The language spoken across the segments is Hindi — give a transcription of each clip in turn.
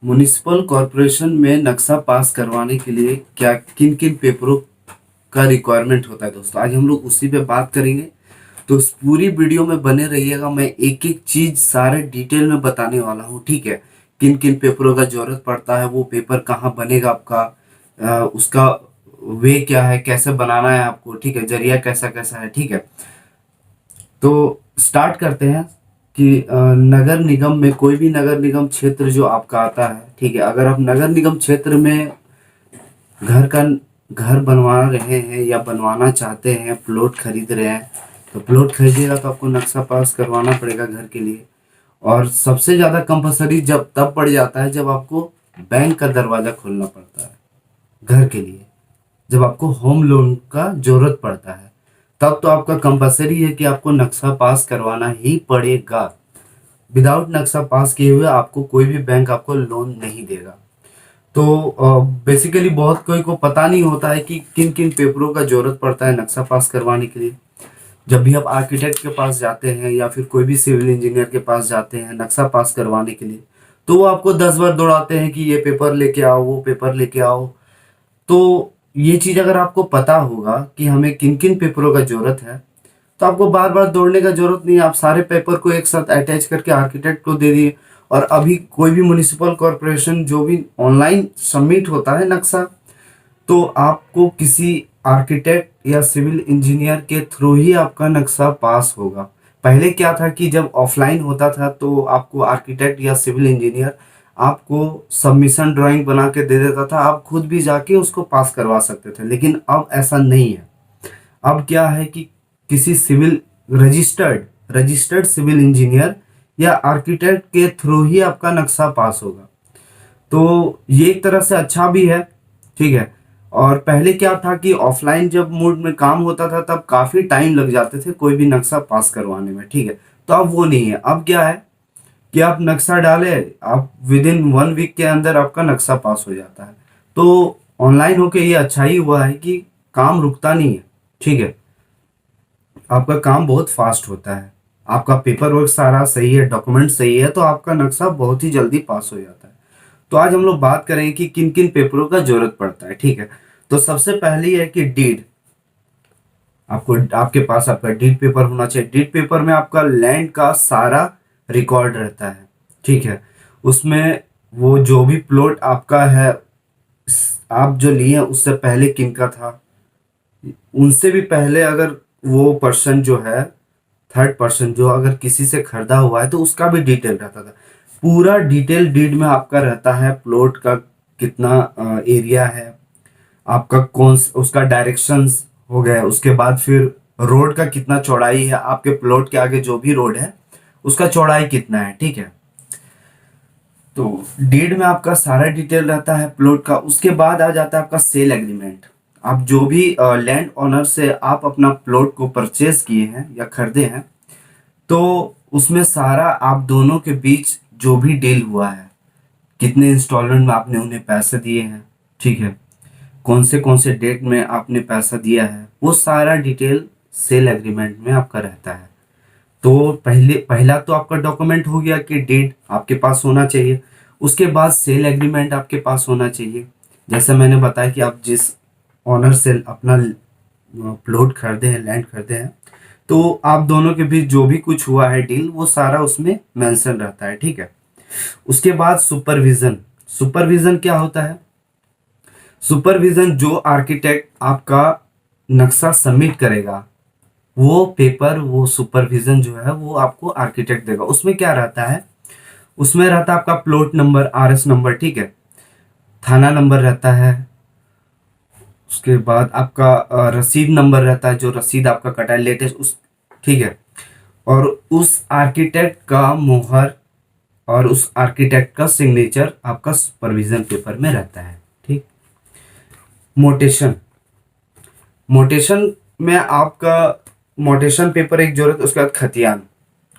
म्युनिसिपल कॉरपोरेशन में नक्शा पास करवाने के लिए क्या किन किन पेपरों का रिक्वायरमेंट होता है दोस्तों, आज हम लोग उसी पे बात करेंगे। तो इस पूरी वीडियो में बने रहिएगा, मैं एक एक चीज सारे डिटेल में बताने वाला हूँ, ठीक है। किन किन पेपरों का जरूरत पड़ता है, वो पेपर कहाँ बनेगा आपका, उसका वे क्या है, कैसे बनाना है आपको, ठीक है, जरिया कैसा कैसा है, ठीक है। तो स्टार्ट करते हैं कि नगर निगम में कोई भी नगर निगम क्षेत्र जो आपका आता है, ठीक है, अगर आप नगर निगम क्षेत्र में घर का घर बनवा रहे हैं या बनवाना चाहते हैं, प्लॉट खरीद रहे हैं, तो प्लॉट खरीदिएगा तो आपको नक्शा पास करवाना पड़ेगा घर के लिए। और सबसे ज़्यादा कंपलसरी जब तब पड़ जाता है जब आपको बैंक का दरवाज़ा खोलना पड़ता है घर के लिए, जब आपको होम लोन का जरूरत पड़ता है, तब तो आपका कंपलसरी है कि आपको नक्शा पास करवाना ही पड़ेगा। विदाउट नक्शा पास किए हुए आपको कोई भी बैंक आपको लोन नहीं देगा। तो बेसिकली बहुत कोई को पता नहीं होता है कि किन किन पेपरों का जरूरत पड़ता है नक्शा पास करवाने के लिए। जब भी आप आर्किटेक्ट के पास जाते हैं या फिर कोई भी सिविल इंजीनियर के पास जाते हैं नक्शा पास करवाने के लिए, तो वो आपको 10 बार दौड़ाते हैं कि ये पेपर लेके आओ, वो पेपर लेके आओ। तो ये चीज़ अगर आपको पता होगा कि हमें किन किन पेपरों का जरूरत है, तो आपको बार बार दौड़ने का जरूरत नहीं है। आप सारे पेपर को एक साथ अटैच करके आर्किटेक्ट को दे दिए। और अभी कोई भी म्युनिसिपल कॉरपोरेशन जो भी ऑनलाइन सबमिट होता है नक्शा, तो आपको किसी आर्किटेक्ट या सिविल इंजीनियर के थ्रू ही आपका नक्शा पास होगा। पहले क्या था कि जब ऑफलाइन होता था तो आपको आर्किटेक्ट या सिविल इंजीनियर आपको सबमिशन ड्राइंग बना के दे देता था, आप खुद भी जाके उसको पास करवा सकते थे। लेकिन अब ऐसा नहीं है। अब क्या है कि किसी civil registered registered civil engineer या आर्किटेक्ट के थ्रू ही आपका नक्शा पास होगा। तो ये एक तरह से अच्छा भी है, ठीक है। और पहले क्या था कि ऑफलाइन जब मोड में काम होता था तब काफ़ी टाइम लग जाते थे कोई भी नक्शा पास करवाने में, ठीक है। तो अब वो नहीं है। अब क्या है कि आप नक्शा डाले, आप विद इन 1 वीक के अंदर आपका नक्शा पास हो जाता है। तो ऑनलाइन होके ये अच्छा ही हुआ है कि काम रुकता नहीं है, ठीक है। आपका काम बहुत फास्ट होता है, आपका पेपर वर्क सारा सही है, डॉक्यूमेंट सही है, तो आपका नक्शा बहुत ही जल्दी पास हो जाता है। तो आज हम लोग बात करेंगे कि किन किन पेपरों का जरूरत पड़ता है, ठीक है। तो सबसे पहली है कि डीड। आपको आपके पास आपका डीड पेपर होना चाहिए। डीड पेपर में आपका लैंड का सारा रिकॉर्ड रहता है, ठीक है। उसमें वो जो भी प्लॉट आपका है, आप जो लिए उससे पहले किनका था, उनसे भी पहले अगर वो पर्सन जो है, थर्ड पर्सन जो अगर किसी से खरीदा हुआ है तो उसका भी डिटेल रहता था। पूरा डिटेल डीड में आपका रहता है। प्लॉट का कितना एरिया है, आपका कौन उसका डायरेक्शंस हो गया, उसके बाद फिर रोड का कितना चौड़ाई है, आपके प्लॉट के आगे जो भी रोड है उसका चौड़ाई कितना है, ठीक है। तो डीड में आपका सारा डिटेल रहता है प्लॉट का। उसके बाद आ जाता है आपका सेल एग्रीमेंट। आप जो भी लैंड ओनर से आप अपना प्लॉट को परचेज किए हैं या खरीदे हैं, तो उसमें सारा आप दोनों के बीच जो भी डील हुआ है, कितने इंस्टॉलमेंट में आपने उन्हें पैसे दिए हैं, ठीक है, कौन से डेट में आपने पैसा दिया है, वो सारा डिटेल सेल एग्रीमेंट में आपका रहता है। तो पहला तो आपका डॉक्यूमेंट हो गया कि डीड आपके पास होना चाहिए। उसके बाद सेल एग्रीमेंट आपके पास होना चाहिए। जैसे मैंने बताया कि आप जिस ऑनर से अपना प्लॉट खरीदे हैं, लैंड खरीदे हैं, तो आप दोनों के बीच जो भी कुछ हुआ है डील, वो सारा उसमें मेंशन रहता है, ठीक है। उसके बाद सुपरविजन। सुपरविजन क्या होता है? सुपरविजन जो आर्किटेक्ट आपका नक्शा सबमिट करेगा, वो पेपर, वो सुपरविजन जो है वो आपको आर्किटेक्ट देगा। उसमें क्या रहता है? उसमें रहता है आपका प्लॉट नंबर, आरएस नंबर, ठीक है, थाना नंबर रहता है। उसके बाद आपका रसीद नंबर रहता है, जो रसीद आपका कटा है लेटेस्ट उस, ठीक है। और उस आर्किटेक्ट का मोहर और उस आर्किटेक्ट का सिग्नेचर आपका सुपरविजन पेपर में रहता है, ठीक। मोटेशन। मोटेशन में आपका मोटेशन पेपर एक जरूरत, उसके बाद खतियान।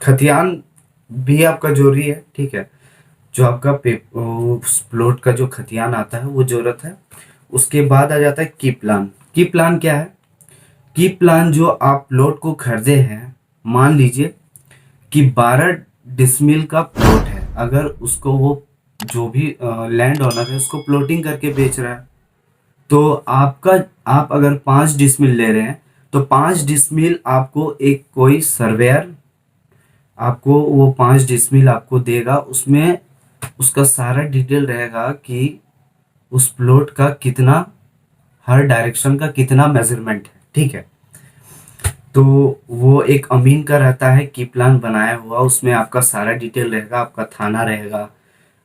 खतियान भी आपका जरूरी है, ठीक है। जो आपका प्लॉट का जो खतियान आता है वो जरूरत है। उसके बाद आ जाता है की प्लान। की प्लान क्या है? की प्लान जो आप प्लॉट को खरीदे हैं, मान लीजिए कि 12 डिसमिल का प्लॉट है, अगर उसको वो जो भी लैंड ओनर है उसको प्लॉटिंग करके बेच रहा है। तो आप अगर 5 डिसमिल ले रहे हैं तो 5 डिसमिल आपको एक कोई सर्वेयर आपको वो 5 डिसमिल आपको देगा। उसमें उसका सारा डिटेल रहेगा कि उस प्लॉट का कितना, हर डायरेक्शन का कितना मेजरमेंट है, ठीक है। तो वो एक अमीन का रहता है की प्लान बनाया हुआ, उसमें आपका सारा डिटेल रहेगा, आपका थाना रहेगा,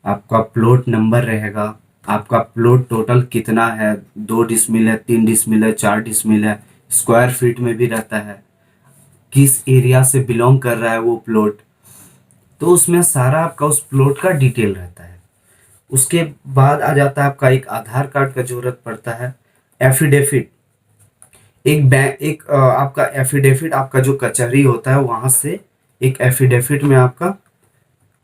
आपका प्लॉट नंबर रहेगा, आपका प्लॉट टोटल कितना है, 2 डिसमिल है, 3 डिसमिल है, 4 डिसमिल है, स्क्वायर फीट में भी रहता है, किस एरिया से बिलोंग कर रहा है वो प्लॉट। तो उसमें सारा आपका उस प्लॉट का डिटेल रहता है। उसके बाद आ जाता है आपका एक आधार कार्ड का जरूरत पड़ता है, एफिडेविट, आपका एफिडेविट, आपका जो कचहरी होता है वहां से एक एफिडेविट में आपका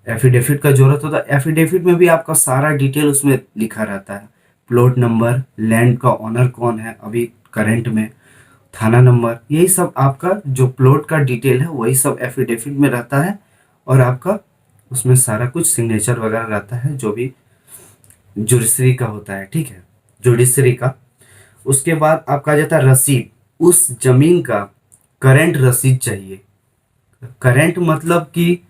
एफिडेविट का जरूरत होता है। एफिडेविट में भी आपका सारा डिटेल उसमें लिखा रहता है, प्लॉट नंबर, लैंड का ऑनर कौन है अभी करंट में, थाना नंबर, यही सब आपका जो प्लॉट का डिटेल है वही सब एफिडेविट में रहता है। और आपका उसमें सारा कुछ सिग्नेचर वगैरह रहता है जो भी जुडिशरी का होता है, ठीक है, जुडिशरी का। उसके बाद आपका आ जाता है रसीद, उस जमीन का करंट रसीद चाहिए। करंट मतलब कि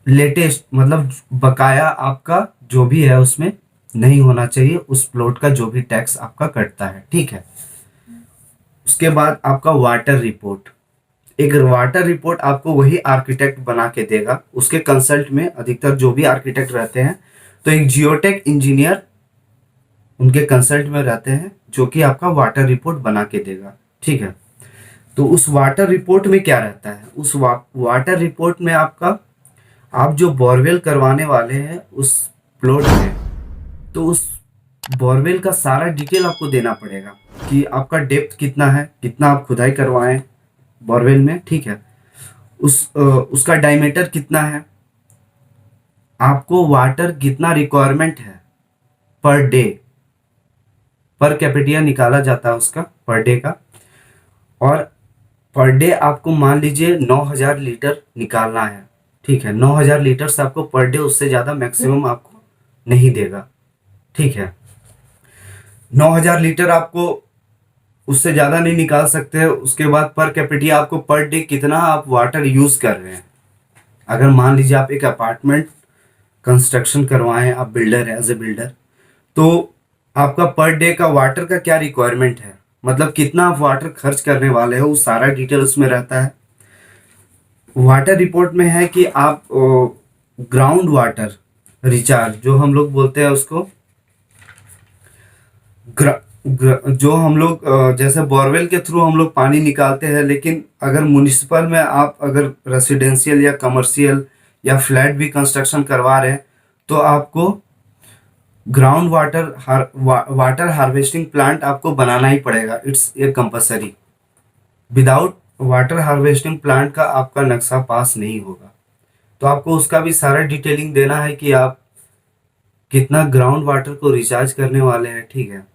लेटेस्ट, मतलब बकाया आपका जो भी है उसमें नहीं होना चाहिए, उस प्लॉट का जो भी टैक्स आपका कटता है, ठीक है। उसके बाद आपका वाटर रिपोर्ट, एक वाटर रिपोर्ट आपको वही आर्किटेक्ट बना के देगा, उसके कंसल्ट में अधिकतर जो भी आर्किटेक्ट रहते हैं तो एक जियोटेक इंजीनियर उनके कंसल्ट में रहते हैं जो कि आपका वाटर रिपोर्ट बना के देगा, ठीक है। तो उस वाटर रिपोर्ट में क्या रहता है, उस वाटर रिपोर्ट में आपका, आप जो बोरवेल करवाने वाले हैं उस प्लॉट में, तो उस बोरवेल का सारा डिटेल आपको देना पड़ेगा कि आपका डेप्थ कितना है, कितना आप खुदाई करवाएं बोरवेल में, ठीक है। उसका डायमीटर कितना है, आपको वाटर कितना रिक्वायरमेंट है पर डे, पर कैपिटिया निकाला जाता है उसका पर डे का। और पर डे आपको मान लीजिए 9,000 लीटर निकालना है, ठीक है। 9,000 लीटर से आपको पर डे, उससे ज़्यादा मैक्सिमम आपको नहीं देगा, ठीक है। 9,000 लीटर आपको उससे ज़्यादा नहीं निकाल सकते। उसके बाद पर कैपिटिया आपको पर डे कितना आप वाटर यूज़ कर रहे हैं। अगर मान लीजिए आप एक अपार्टमेंट कंस्ट्रक्शन करवाएं, आप बिल्डर है, एज ए बिल्डर, तो आपका पर डे का वाटर का क्या रिक्वायरमेंट है, मतलब कितना आप वाटर खर्च करने वाले हो, वो सारा डिटेल उसमें रहता है। वाटर रिपोर्ट में है कि आप ग्राउंड वाटर रिचार्ज जो हम लोग बोलते हैं उसको, जो हम लोग जैसे बोरवेल के थ्रू हम लोग पानी निकालते हैं, लेकिन अगर म्युनिसिपल में आप अगर रेसिडेंशियल या कमर्शियल या फ्लैट भी कंस्ट्रक्शन करवा रहे हैं तो आपको ग्राउंड वाटर हार्वेस्टिंग प्लांट आपको बनाना ही पड़ेगा, it's a compulsory. Without water harvesting plant का आपका नक्शा पास नहीं होगा। तो आपको उसका भी सारा डिटेलिंग देना है कि आप कितना ग्राउंड वाटर को रिचार्ज करने वाले हैं, ठीक है।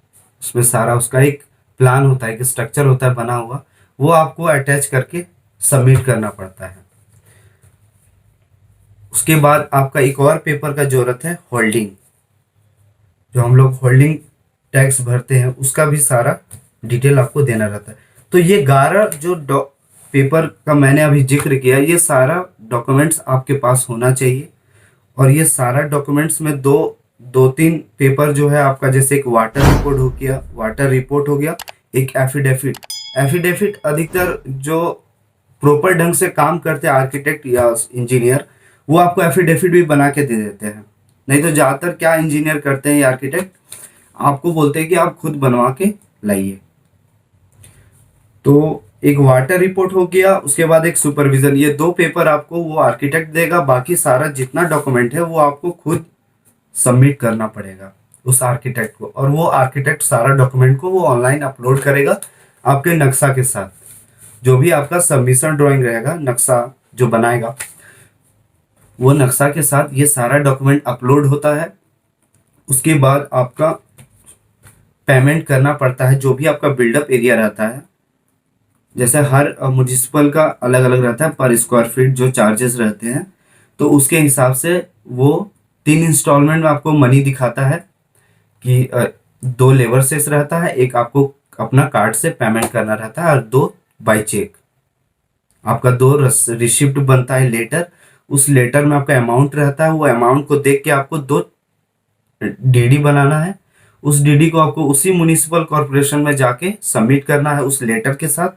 उसमें सारा उसका एक प्लान होता है, एक स्ट्रक्चर होता है बना हुआ, वो आपको अटैच करके सबमिट करना पड़ता है। उसके बाद आपका एक और पेपर का जरूरत है, होल्डिंग, जो हम लोग होल्डिंग टैक्स भरते हैं उसका भी सारा डिटेल आपको देना रहता है। तो ये 11 जो पेपर का मैंने अभी जिक्र किया, ये सारा डॉक्यूमेंट्स आपके पास होना चाहिए। और ये सारा डॉक्यूमेंट्स में दो दो तीन पेपर जो है आपका, जैसे एक वाटर रिपोर्ट हो गया, एक एफिडेविट। एफिडेविट अधिकतर जो प्रॉपर ढंग से काम करते हैं आर्किटेक्ट या इंजीनियर, वो आपको एफिडेविट भी बना के दे देते हैं। नहीं तो ज़्यादातर क्या इंजीनियर करते हैं या आर्किटेक्ट, आपको बोलते हैं कि आप खुद बनवा के लाइए। तो एक वाटर रिपोर्ट हो गया, उसके बाद एक सुपरविजन, ये दो पेपर आपको वो आर्किटेक्ट देगा, बाकी सारा जितना डॉक्यूमेंट है वो आपको खुद सबमिट करना पड़ेगा उस आर्किटेक्ट को। और वो आर्किटेक्ट सारा डॉक्यूमेंट को वो ऑनलाइन अपलोड करेगा आपके नक्शा के साथ। जो भी आपका सबमिशन ड्राइंग रहेगा, नक्शा जो बनाएगा, वो नक्शा के साथ ये सारा डॉक्यूमेंट अपलोड होता है। उसके बाद आपका पेमेंट करना पड़ता है, जो भी आपका बिल्डअप एरिया रहता है। जैसे हर म्युनिसिपल का अलग अलग रहता है पर स्क्वायर फीट जो चार्जेस रहते हैं, तो उसके हिसाब से वो 3 इंस्टॉलमेंट में आपको मनी दिखाता है कि 2 लेबर सेस रहता है, एक आपको अपना कार्ड से पेमेंट करना रहता है और 2 बाई चेक। आपका 2 रिसिप्ट बनता है लेटर, उस लेटर में आपका अमाउंट रहता है, वो अमाउंट को देख के आपको 2 डीडी बनाना है। उस डीडी को आपको उसी म्युनिसिपल कॉर्पोरेशन में जाके सबमिट करना है उस लेटर के साथ,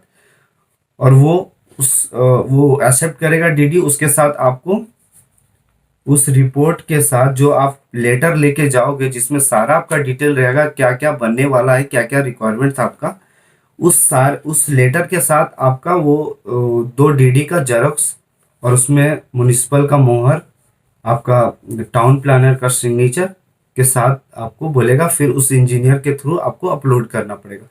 और वो एक्सेप्ट करेगा डीडी। उसके साथ आपको उस रिपोर्ट के साथ जो आप लेटर लेके जाओगे, जिसमें सारा आपका डिटेल रहेगा, क्या क्या बनने वाला है, क्या क्या रिक्वायरमेंट था आपका, उस लेटर के साथ आपका वो 2 डीडी का जेरोक्स, और उसमें म्युनिसिपल का मोहर, आपका टाउन प्लानर का सिग्नेचर के साथ आपको बोलेगा, फिर उस इंजीनियर के थ्रू आपको अपलोड करना पड़ेगा।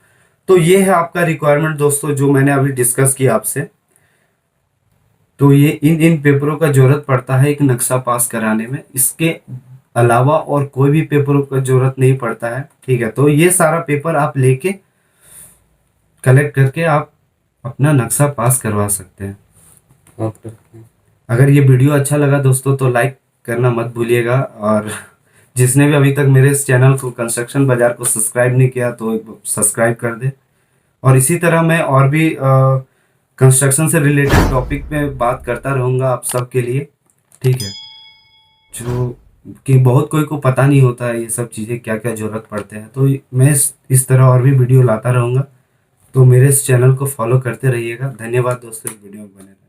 तो ये है आपका रिक्वायरमेंट दोस्तों, जो मैंने अभी डिस्कस किया आपसे। तो ये इन पेपरों का जरूरत पड़ता है एक नक्शा पास कराने में, इसके अलावा और कोई भी पेपरों का जरूरत नहीं पड़ता है। ठीक है, तो ये सारा पेपर आप लेके कलेक्ट करके आप अपना नक्शा पास करवा सकते हैं। ओके। अगर ये वीडियो अच्छा लगा दोस्तों तो लाइक करना मत भूलिएगा, और जिसने भी अभी तक मेरे इस चैनल को कंस्ट्रक्शन बाजार को सब्सक्राइब नहीं किया तो सब्सक्राइब कर दे। और इसी तरह मैं और भी कंस्ट्रक्शन से रिलेटेड टॉपिक में बात करता रहूँगा आप सबके लिए। ठीक है, जो कि बहुत कोई को पता नहीं होता है ये सब चीज़ें क्या क्या ज़रूरत पड़ते हैं, तो मैं इस तरह और भी वीडियो लाता रहूँगा। तो मेरे इस चैनल को फॉलो करते रहिएगा। धन्यवाद दोस्तों, इस वीडियो में बने रहने।